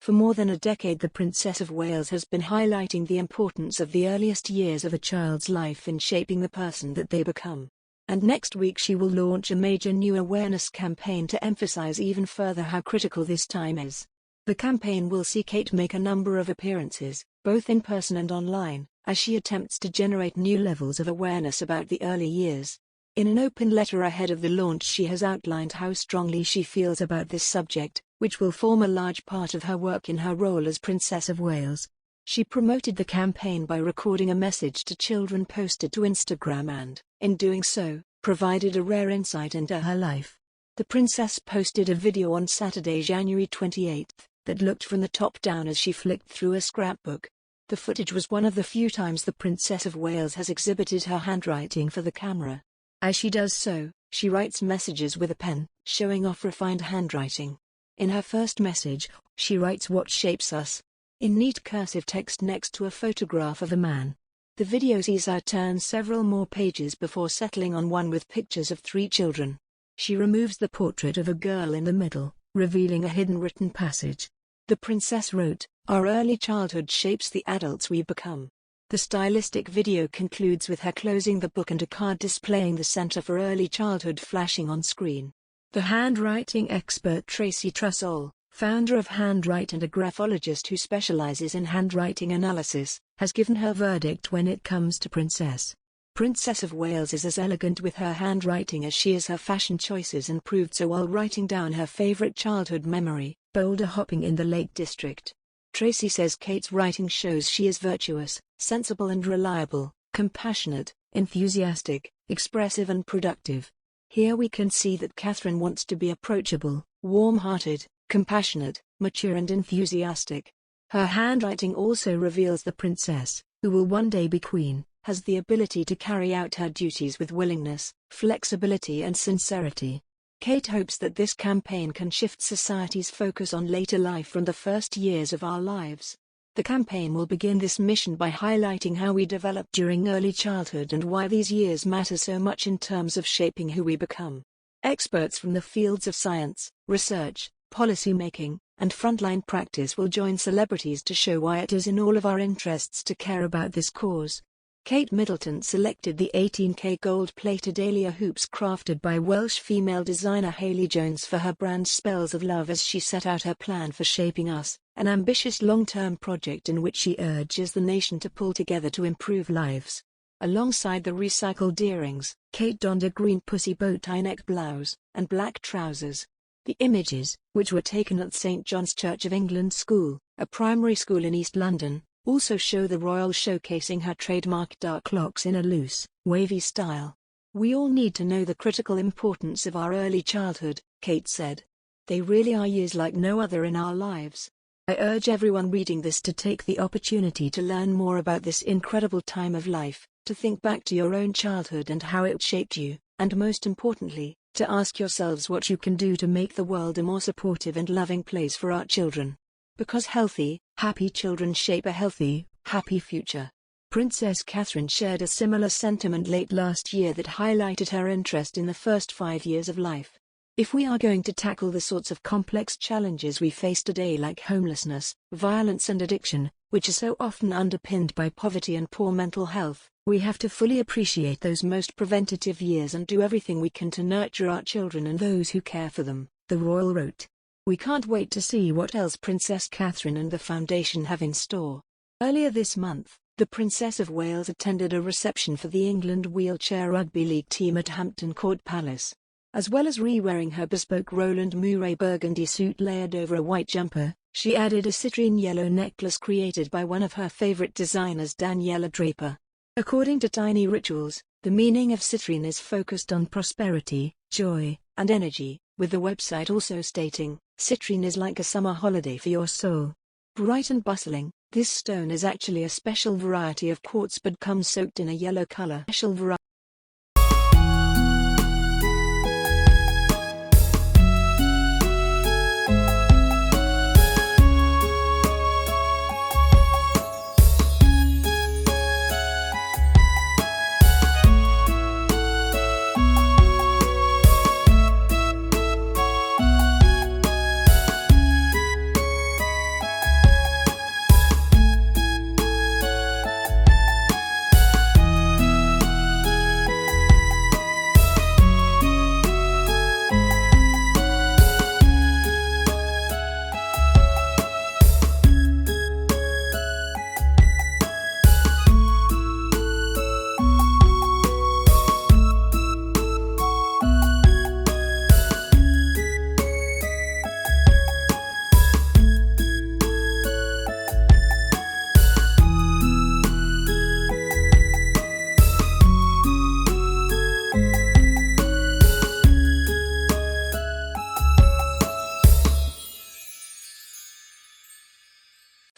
For more than a decade, the Princess of Wales has been highlighting the importance of the earliest years of a child's life in shaping the person that they become. And next week she will launch a major new awareness campaign to emphasize even further how critical this time is. The campaign will see Kate make a number of appearances, both in person and online, as she attempts to generate new levels of awareness about the early years. In an open letter ahead of the launch, she has outlined how strongly she feels about this subject, which will form a large part of her work in her role as Princess of Wales. She promoted the campaign by recording a message to children posted to Instagram and, in doing so, provided a rare insight into her life. The princess posted a video on Saturday, January 28, that looked from the top down as she flicked through a scrapbook. The footage was one of the few times the Princess of Wales has exhibited her handwriting for the camera. As she does so, she writes messages with a pen, showing off refined handwriting. In her first message, she writes "What shapes us?" in neat cursive text next to a photograph of a man. The video sees her turn several more pages before settling on one with pictures of 3 children. She removes the portrait of a girl in the middle, revealing a hidden written passage. The princess wrote, "Our early childhood shapes the adults we become." The stylistic video concludes with her closing the book and a card displaying the Center for Early Childhood flashing on screen. The handwriting expert Tracy Trussell, founder of Handwrite and a graphologist who specializes in handwriting analysis, has given her verdict when it comes to Princess of Wales is as elegant with her handwriting as she is her fashion choices, and proved so while writing down her favorite childhood memory, boulder hopping in the Lake District. Tracy says Kate's writing shows she is virtuous, sensible and reliable, compassionate, enthusiastic, expressive and productive. Here we can see that Catherine wants to be approachable, warm-hearted, compassionate, mature and enthusiastic. Her handwriting also reveals the princess, who will one day be queen, has the ability to carry out her duties with willingness, flexibility and sincerity. Kate hopes that this campaign can shift society's focus on later life from the first years of our lives. The campaign will begin this mission by highlighting how we develop during early childhood and why these years matter so much in terms of shaping who we become. Experts from the fields of science, research, policy making, and frontline practice will join celebrities to show why it is in all of our interests to care about this cause. Kate Middleton selected the 18K gold-plated Dahlia hoops crafted by Welsh female designer Hayley Jones for her brand Spells of Love as she set out her plan for Shaping Us, an ambitious long-term project in which she urges the nation to pull together to improve lives. Alongside the recycled earrings, Kate donned a green pussy bow tie neck blouse and black trousers. The images, which were taken at St John's Church of England School, a primary school in East London, also show the royal showcasing her trademark dark locks in a loose, wavy style. "We all need to know the critical importance of our early childhood," Kate said. "They really are years like no other in our lives. I urge everyone reading this to take the opportunity to learn more about this incredible time of life, to think back to your own childhood and how it shaped you, and most importantly, to ask yourselves what you can do to make the world a more supportive and loving place for our children. Because healthy, happy children shape a healthy, happy future." Princess Catherine shared a similar sentiment late last year that highlighted her interest in the first 5 years of life. "If we are going to tackle the sorts of complex challenges we face today like homelessness, violence and addiction, which are so often underpinned by poverty and poor mental health, we have to fully appreciate those most preventative years and do everything we can to nurture our children and those who care for them," the royal wrote. We can't wait to see what else Princess Catherine and the Foundation have in store. Earlier this month, the Princess of Wales attended a reception for the England Wheelchair Rugby League team at Hampton Court Palace. As well as re-wearing her bespoke Roland Mouret burgundy suit layered over a white jumper, she added a citrine yellow necklace created by one of her favorite designers, Daniela Draper. According to Tiny Rituals, the meaning of citrine is focused on prosperity, joy, and energy, with the website also stating, "Citrine is like a summer holiday for your soul." Bright and bustling, this stone is actually a special variety of quartz but comes soaked in a yellow color.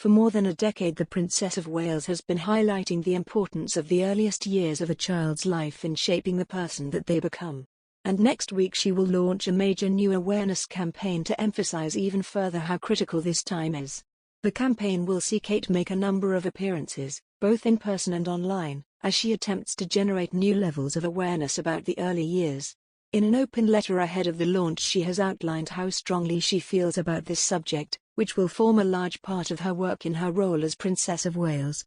For more than a decade, the Princess of Wales has been highlighting the importance of the earliest years of a child's life in shaping the person that they become. And next week she will launch a major new awareness campaign to emphasize even further how critical this time is. The campaign will see Kate make a number of appearances, both in person and online, as she attempts to generate new levels of awareness about the early years. In an open letter ahead of the launch, she has outlined how strongly she feels about this subject, which will form a large part of her work in her role as Princess of Wales.